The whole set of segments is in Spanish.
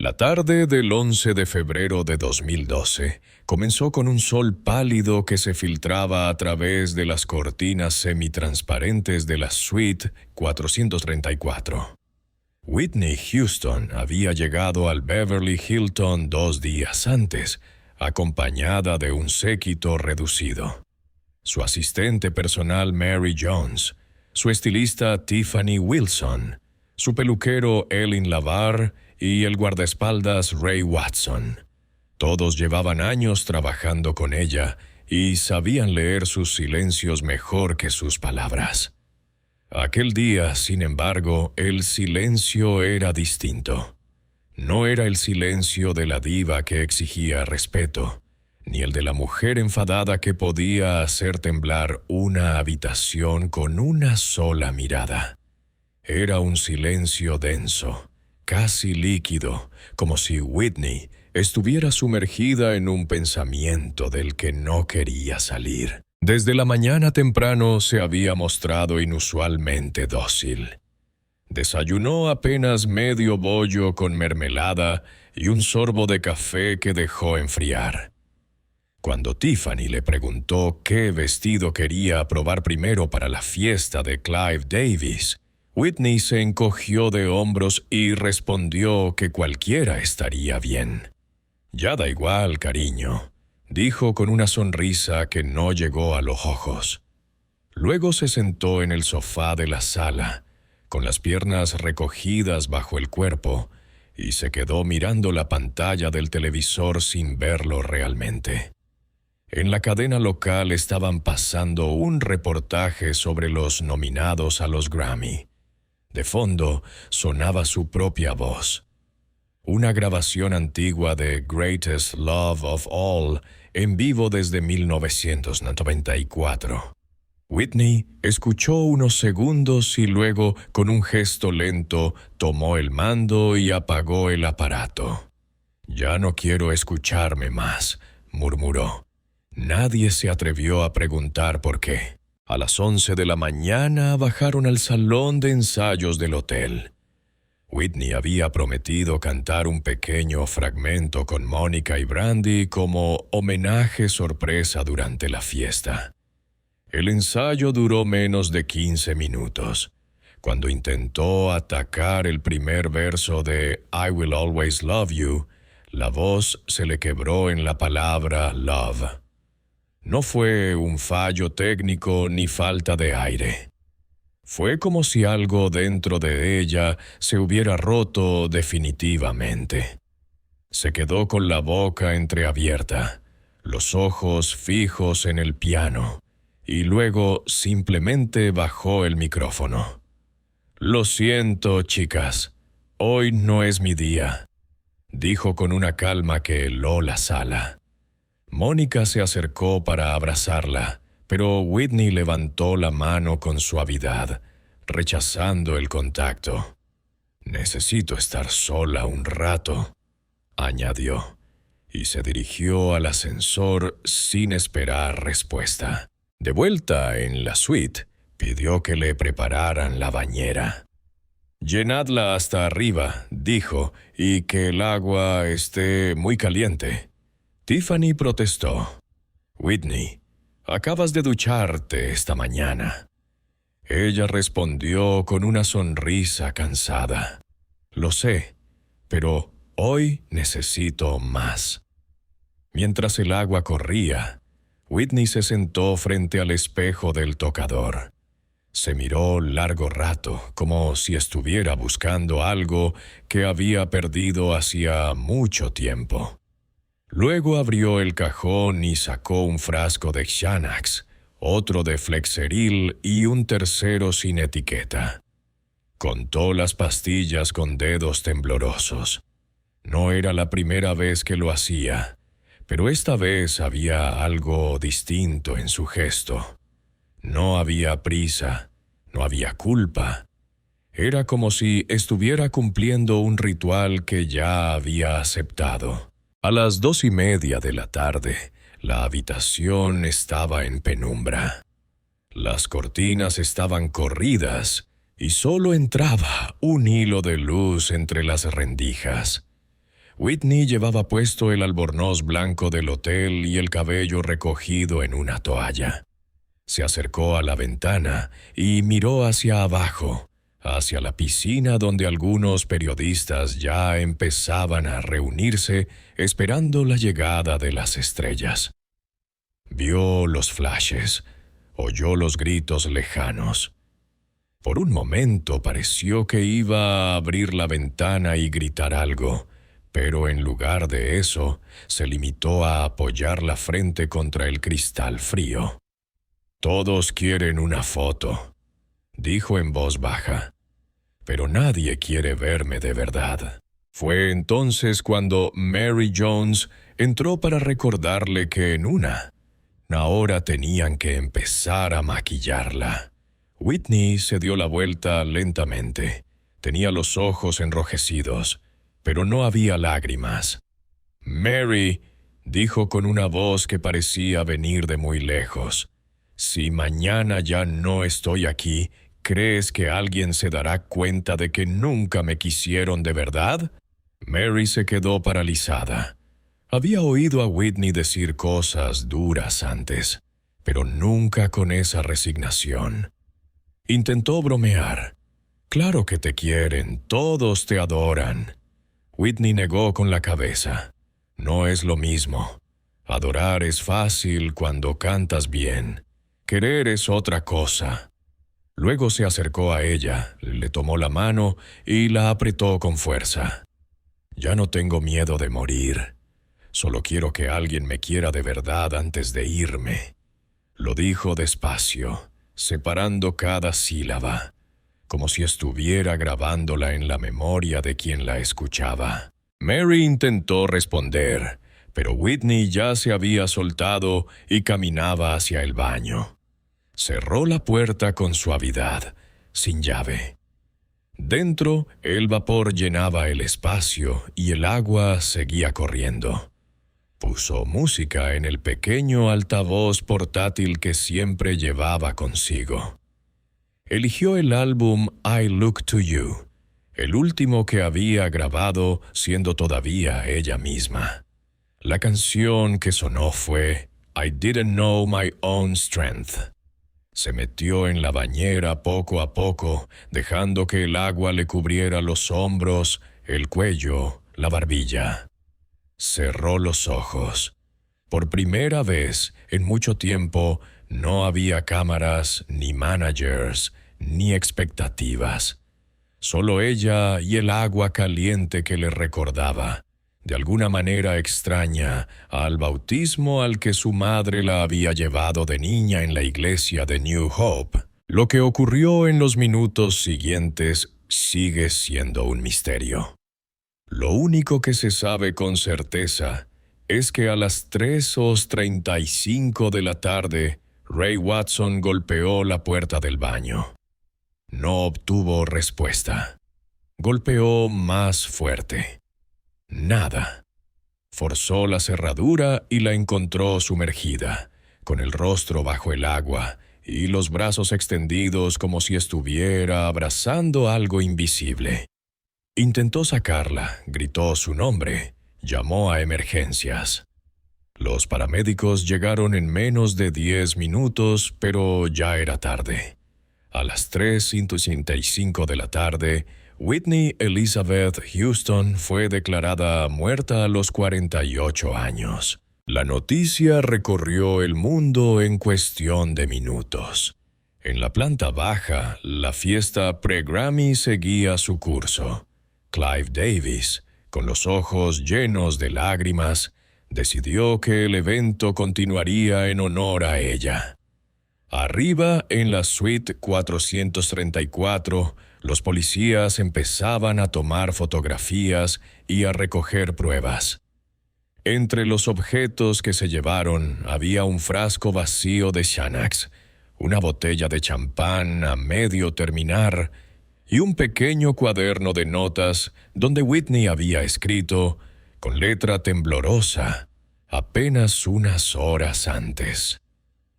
La tarde del 11 de febrero de 2012 comenzó con un sol pálido que se filtraba a través de las cortinas semitransparentes de la suite 434. Whitney Houston había llegado al Beverly Hilton 2 días antes, acompañada de un séquito reducido. Su asistente personal Mary Jones, su estilista Tiffany Wilson, su peluquero Elin Lavar y el guardaespaldas Ray Watson. Todos llevaban años trabajando con ella y sabían leer sus silencios mejor que sus palabras. Aquel día, sin embargo, el silencio era distinto. No era el silencio de la diva que exigía respeto, ni el de la mujer enfadada que podía hacer temblar una habitación con una sola mirada. Era un silencio denso, casi líquido, como si Whitney estuviera sumergida en un pensamiento del que no quería salir. Desde la mañana temprano se había mostrado inusualmente dócil. Desayunó apenas medio bollo con mermelada y un sorbo de café que dejó enfriar. Cuando Tiffany le preguntó qué vestido quería probar primero para la fiesta de Clive Davis, Whitney se encogió de hombros y respondió que cualquiera estaría bien. «Ya da igual, cariño», dijo con una sonrisa que no llegó a los ojos. Luego se sentó en el sofá de la sala, con las piernas recogidas bajo el cuerpo, y se quedó mirando la pantalla del televisor sin verlo realmente. En la cadena local estaban pasando un reportaje sobre los nominados a los Grammy. De fondo sonaba su propia voz. Una grabación antigua de Greatest Love of All en vivo desde 1994. Whitney escuchó unos segundos y luego, con un gesto lento, tomó el mando y apagó el aparato. «Ya no quiero escucharme más», murmuró. Nadie se atrevió a preguntar por qué. A las 11 de la mañana bajaron al salón de ensayos del hotel. Whitney había prometido cantar un pequeño fragmento con Mónica y Brandy como homenaje sorpresa durante la fiesta. El ensayo duró menos de 15 minutos. Cuando intentó atacar el primer verso de I Will Always Love You, la voz se le quebró en la palabra love. No fue un fallo técnico ni falta de aire. Fue como si algo dentro de ella se hubiera roto definitivamente. Se quedó con la boca entreabierta, los ojos fijos en el piano, y luego simplemente bajó el micrófono. «Lo siento, chicas, hoy no es mi día», dijo con una calma que heló la sala. Mónica se acercó para abrazarla, pero Whitney levantó la mano con suavidad, rechazando el contacto. «Necesito estar sola un rato», añadió, y se dirigió al ascensor sin esperar respuesta. De vuelta en la suite, pidió que le prepararan la bañera. «Llenadla hasta arriba», dijo, «y que el agua esté muy caliente». Tiffany protestó. «Whitney, acabas de ducharte esta mañana». Ella respondió con una sonrisa cansada. «Lo sé, pero hoy necesito más». Mientras el agua corría, Whitney se sentó frente al espejo del tocador. Se miró largo rato, como si estuviera buscando algo que había perdido hacía mucho tiempo. Luego abrió el cajón y sacó un frasco de Xanax, otro de Flexeril y un tercero sin etiqueta. Contó las pastillas con dedos temblorosos. No era la primera vez que lo hacía, pero esta vez había algo distinto en su gesto. No había prisa, no había culpa. Era como si estuviera cumpliendo un ritual que ya había aceptado. A las 2:30 de la tarde, la habitación estaba en penumbra. Las cortinas estaban corridas y solo entraba un hilo de luz entre las rendijas. Whitney llevaba puesto el albornoz blanco del hotel y el cabello recogido en una toalla. Se acercó a la ventana y miró hacia abajo, hacia la piscina donde algunos periodistas ya empezaban a reunirse esperando la llegada de las estrellas. Vio los flashes, oyó los gritos lejanos. Por un momento pareció que iba a abrir la ventana y gritar algo, pero en lugar de eso, se limitó a apoyar la frente contra el cristal frío. «Todos quieren una foto», dijo en voz baja, «pero nadie quiere verme de verdad». Fue entonces cuando Mary Jones entró para recordarle que en una hora tenían que empezar a maquillarla. Whitney se dio la vuelta lentamente. Tenía los ojos enrojecidos, pero no había lágrimas. «Mary», dijo con una voz que parecía venir de muy lejos, «si mañana ya no estoy aquí, ¿crees que alguien se dará cuenta de que nunca me quisieron de verdad?» Mary se quedó paralizada. Había oído a Whitney decir cosas duras antes, pero nunca con esa resignación. Intentó bromear. «Claro que te quieren, todos te adoran». Whitney negó con la cabeza. «No es lo mismo. Adorar es fácil cuando cantas bien. Querer es otra cosa». Luego se acercó a ella, le tomó la mano y la apretó con fuerza. «Ya no tengo miedo de morir. Solo quiero que alguien me quiera de verdad antes de irme», lo dijo despacio, separando cada sílaba, como si estuviera grabándola en la memoria de quien la escuchaba. Mary intentó responder, pero Whitney ya se había soltado y caminaba hacia el baño. Cerró la puerta con suavidad, sin llave. Dentro, el vapor llenaba el espacio y el agua seguía corriendo. Puso música en el pequeño altavoz portátil que siempre llevaba consigo. Eligió el álbum I Look to You, el último que había grabado siendo todavía ella misma. La canción que sonó fue I Didn't Know My Own Strength. Se metió en la bañera poco a poco, dejando que el agua le cubriera los hombros, el cuello, la barbilla. Cerró los ojos. Por primera vez en mucho tiempo no había cámaras, ni managers, ni expectativas. Solo ella y el agua caliente que le recordaba, de alguna manera extraña, al bautismo al que su madre la había llevado de niña en la iglesia de New Hope. Lo que ocurrió en los minutos siguientes sigue siendo un misterio. Lo único que se sabe con certeza es que a las 3:35 de la tarde, Ray Watson golpeó la puerta del baño. No obtuvo respuesta. Golpeó más fuerte. Nada. Forzó la cerradura y la encontró sumergida, con el rostro bajo el agua y los brazos extendidos como si estuviera abrazando algo invisible. Intentó sacarla, gritó su nombre, llamó a emergencias. Los paramédicos llegaron en menos de 10 minutos, pero ya era tarde. A las 3:35 de la tarde, Whitney Elizabeth Houston fue declarada muerta a los 48 años. La noticia recorrió el mundo en cuestión de minutos. En la planta baja, la fiesta pre-Grammy seguía su curso. Clive Davis, con los ojos llenos de lágrimas, decidió que el evento continuaría en honor a ella. Arriba, en la suite 434, los policías empezaban a tomar fotografías y a recoger pruebas. Entre los objetos que se llevaron había un frasco vacío de Xanax, una botella de champán a medio terminar y un pequeño cuaderno de notas donde Whitney había escrito, con letra temblorosa, apenas unas horas antes: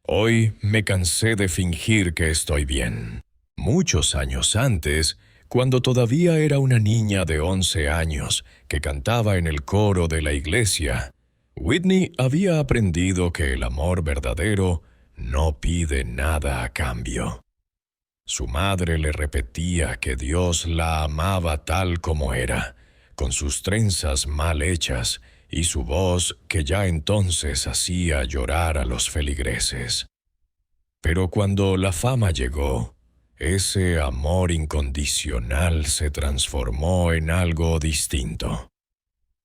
«Hoy me cansé de fingir que estoy bien». Muchos años antes, Cuando todavía era una niña de 11 años que cantaba en el coro de la iglesia, Whitney había aprendido que el amor verdadero no pide nada a cambio. Su madre le repetía que Dios la amaba tal como era, con sus trenzas mal hechas y su voz que ya entonces hacía llorar a los feligreses. Pero cuando la fama llegó, ese amor incondicional se transformó en algo distinto.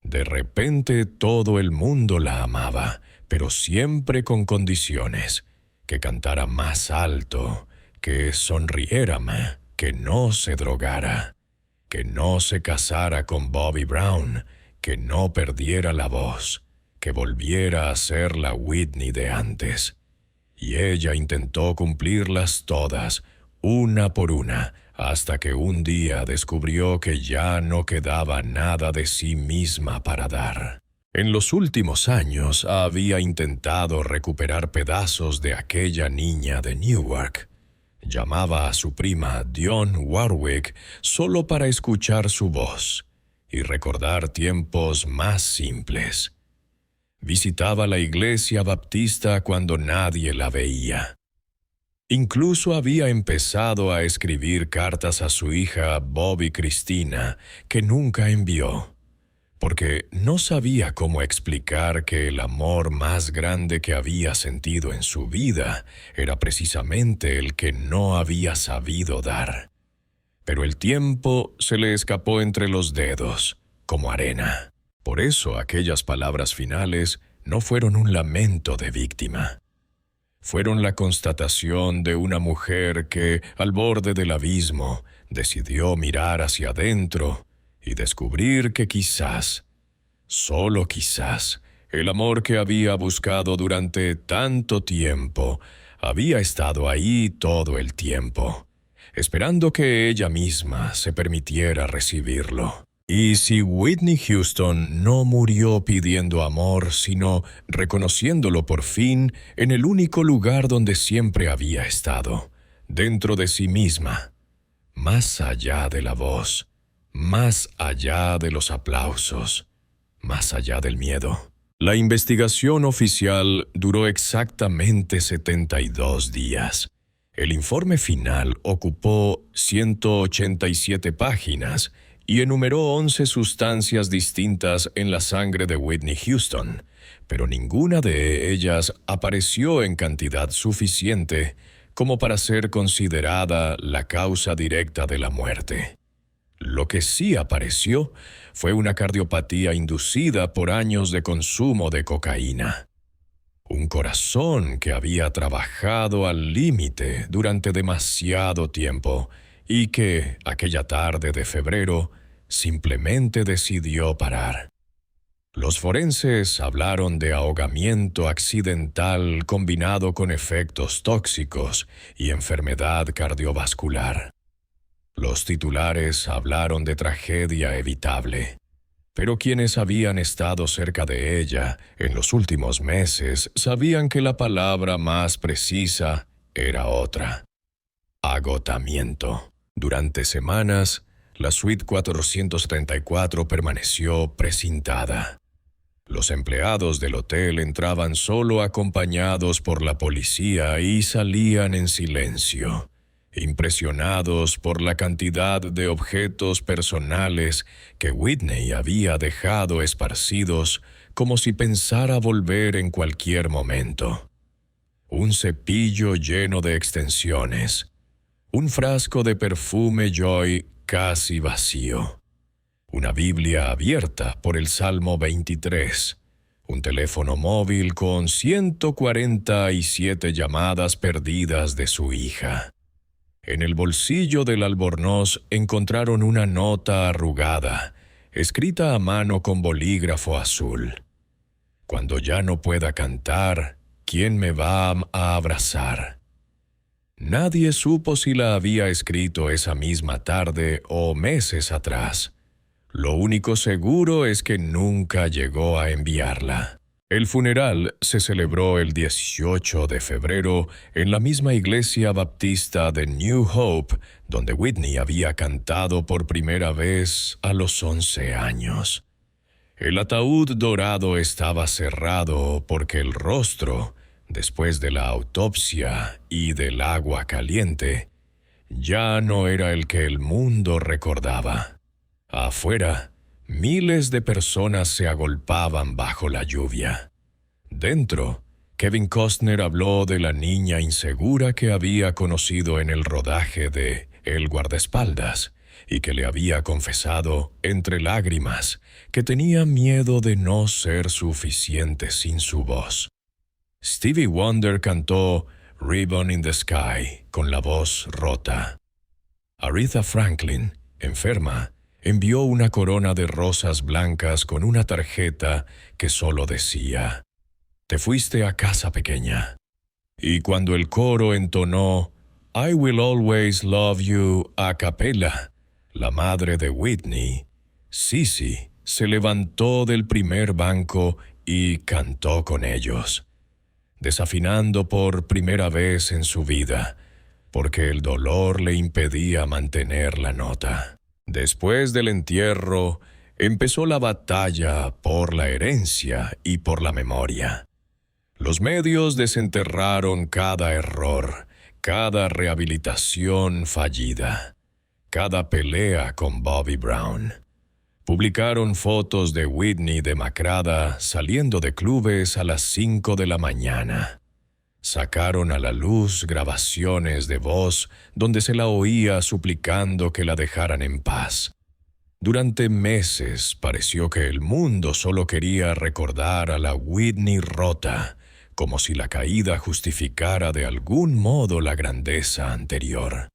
De repente todo el mundo la amaba, pero siempre con condiciones: que cantara más alto, que sonriera más, que no se drogara, que no se casara con Bobby Brown, que no perdiera la voz, que volviera a ser la Whitney de antes. Y ella intentó cumplirlas todas, una por una, hasta que un día descubrió que ya no quedaba nada de sí misma para dar. En los últimos años había intentado recuperar pedazos de aquella niña de Newark. Llamaba a su prima Dionne Warwick solo para escuchar su voz y recordar tiempos más simples. Visitaba la iglesia baptista cuando nadie la veía. Incluso había empezado a escribir cartas a su hija Bobby Christina, que nunca envió, porque no sabía cómo explicar que el amor más grande que había sentido en su vida era precisamente el que no había sabido dar. Pero el tiempo se le escapó entre los dedos, como arena. Por eso aquellas palabras finales no fueron un lamento de víctima. Fueron la constatación de una mujer que, al borde del abismo, decidió mirar hacia adentro y descubrir que quizás, solo quizás, el amor que había buscado durante tanto tiempo había estado ahí todo el tiempo, esperando que ella misma se permitiera recibirlo. Y si Whitney Houston no murió pidiendo amor, sino reconociéndolo por fin en el único lugar donde siempre había estado, dentro de sí misma, más allá de la voz, más allá de los aplausos, más allá del miedo. La investigación oficial duró exactamente 72 días. El informe final ocupó 187 páginas y enumeró 11 sustancias distintas en la sangre de Whitney Houston, pero ninguna de ellas apareció en cantidad suficiente como para ser considerada la causa directa de la muerte. Lo que sí apareció fue una cardiopatía inducida por años de consumo de cocaína. Un corazón que había trabajado al límite durante demasiado tiempo y que, aquella tarde de febrero, simplemente decidió parar. Los forenses hablaron de ahogamiento accidental combinado con efectos tóxicos y enfermedad cardiovascular. Los titulares hablaron de tragedia evitable, pero quienes habían estado cerca de ella en los últimos meses sabían que la palabra más precisa era otra: agotamiento. Durante semanas, la suite 434 permaneció precintada. Los empleados del hotel entraban solo acompañados por la policía y salían en silencio, impresionados por la cantidad de objetos personales que Whitney había dejado esparcidos como si pensara volver en cualquier momento. Un cepillo lleno de extensiones, un frasco de perfume Joy casi vacío, una Biblia abierta por el Salmo 23, un teléfono móvil con 147 llamadas perdidas de su hija. En el bolsillo del albornoz encontraron una nota arrugada, escrita a mano con bolígrafo azul. Cuando ya no pueda cantar, ¿quién me va a abrazar? Nadie supo si la había escrito esa misma tarde o meses atrás. Lo único seguro es que nunca llegó a enviarla. El funeral se celebró el 18 de febrero en la misma iglesia baptista de New Hope, donde Whitney había cantado por primera vez a los 11 años. El ataúd dorado estaba cerrado porque el rostro, después de la autopsia y del agua caliente, ya no era el que el mundo recordaba. Afuera, miles de personas se agolpaban bajo la lluvia. Dentro, Kevin Costner habló de la niña insegura que había conocido en el rodaje de El guardaespaldas y que le había confesado, entre lágrimas, que tenía miedo de no ser suficiente sin su voz. Stevie Wonder cantó Ribbon in the Sky con la voz rota. Aretha Franklin, enferma, envió una corona de rosas blancas con una tarjeta que solo decía: «Te fuiste a casa pequeña». Y cuando el coro entonó I Will Always Love You a capella, la madre de Whitney, Cissy, se levantó del primer banco y cantó con ellos, desafinando por primera vez en su vida, porque el dolor le impedía mantener la nota. Después del entierro, empezó la batalla por la herencia y por la memoria. Los medios desenterraron cada error, cada rehabilitación fallida, cada pelea con Bobby Brown. Publicaron fotos de Whitney demacrada saliendo de clubes a las 5 de la mañana. Sacaron a la luz grabaciones de voz donde se la oía suplicando que la dejaran en paz. Durante meses pareció que el mundo solo quería recordar a la Whitney rota, como si la caída justificara de algún modo la grandeza anterior.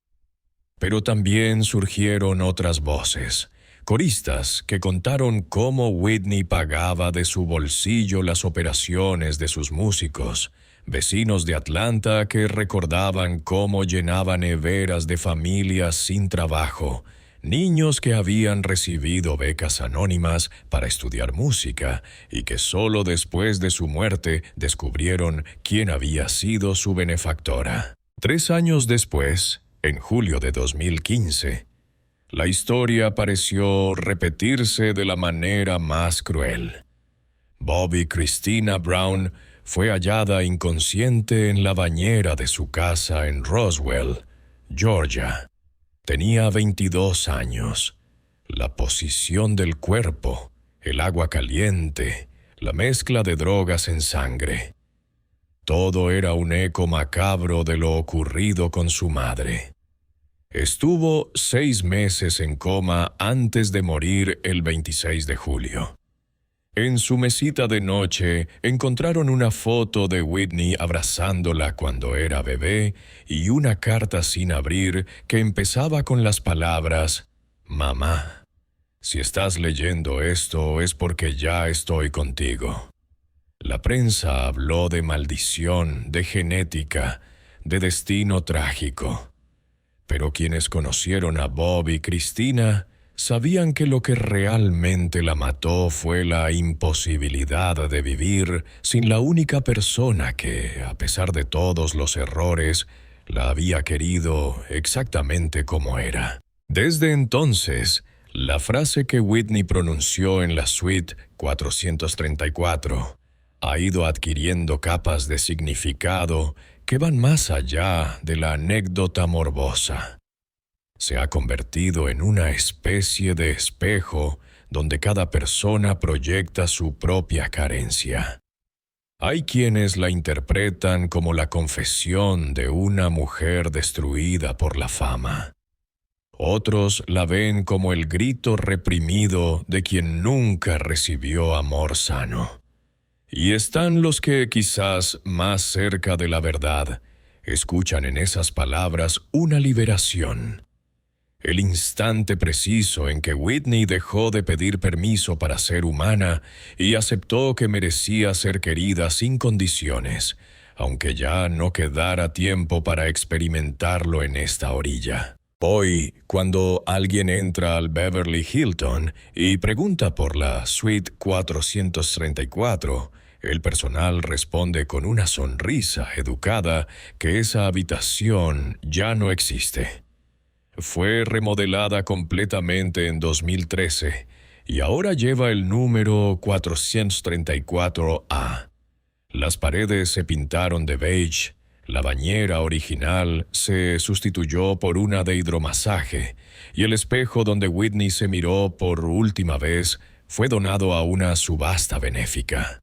Pero también surgieron otras voces, coristas que contaron cómo Whitney pagaba de su bolsillo las operaciones de sus músicos, vecinos de Atlanta que recordaban cómo llenaba neveras de familias sin trabajo, niños que habían recibido becas anónimas para estudiar música y que solo después de su muerte descubrieron quién había sido su benefactora. 3 años después, en julio de 2015, la historia pareció repetirse de la manera más cruel. Bobby Christina Brown fue hallada inconsciente en la bañera de su casa en Roswell, Georgia. Tenía 22 años. La posición del cuerpo, el agua caliente, la mezcla de drogas en sangre. Todo era un eco macabro de lo ocurrido con su madre. Estuvo 6 meses en coma antes de morir el 26 de julio. En su mesita de noche encontraron una foto de Whitney abrazándola cuando era bebé y una carta sin abrir que empezaba con las palabras: «Mamá, si estás leyendo esto es porque ya estoy contigo». La prensa habló de maldición, de genética, de destino trágico. Pero quienes conocieron a Bob y Christina sabían que lo que realmente la mató fue la imposibilidad de vivir sin la única persona que, a pesar de todos los errores, la había querido exactamente como era. Desde entonces, la frase que Whitney pronunció en la suite 434 ha ido adquiriendo capas de significado que van más allá de la anécdota morbosa. Se ha convertido en una especie de espejo donde cada persona proyecta su propia carencia. Hay quienes la interpretan como la confesión de una mujer destruida por la fama. Otros la ven como el grito reprimido de quien nunca recibió amor sano. Y están los que, quizás más cerca de la verdad, escuchan en esas palabras una liberación. El instante preciso en que Whitney dejó de pedir permiso para ser humana y aceptó que merecía ser querida sin condiciones, aunque ya no quedara tiempo para experimentarlo en esta orilla. Hoy, cuando alguien entra al Beverly Hilton y pregunta por la Suite 434, El personal responde con una sonrisa educada que esa habitación ya no existe. Fue remodelada completamente en 2013 y ahora lleva el número 434A. Las paredes se pintaron de beige, la bañera original se sustituyó por una de hidromasaje y el espejo donde Whitney se miró por última vez fue donado a una subasta benéfica.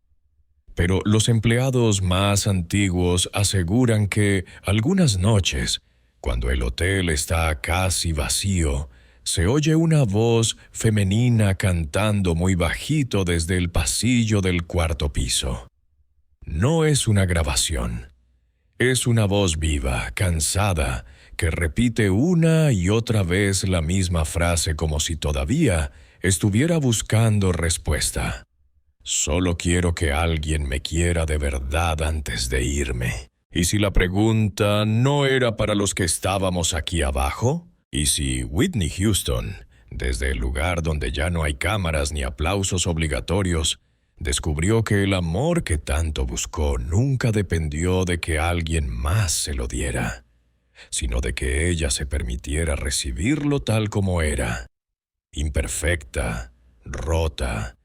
Pero los empleados más antiguos aseguran que algunas noches, cuando el hotel está casi vacío, se oye una voz femenina cantando muy bajito desde el pasillo del cuarto piso. No es una grabación. Es una voz viva, cansada, que repite una y otra vez la misma frase como si todavía estuviera buscando respuesta. Solo quiero que alguien me quiera de verdad antes de irme. ¿Y si la pregunta no era para los que estábamos aquí abajo? ¿Y si Whitney Houston, desde el lugar donde ya no hay cámaras ni aplausos obligatorios, descubrió que el amor que tanto buscó nunca dependió de que alguien más se lo diera, sino de que ella se permitiera recibirlo tal como era, imperfecta, rota,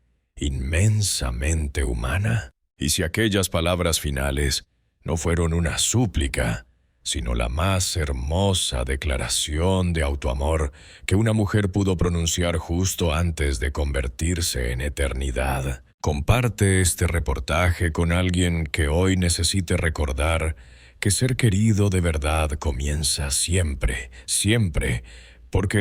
inmensamente humana? ¿Y si aquellas palabras finales no fueron una súplica, sino la más hermosa declaración de autoamor que una mujer pudo pronunciar justo antes de convertirse en eternidad? Comparte este reportaje con alguien que hoy necesite recordar que ser querido de verdad comienza siempre, siempre, porque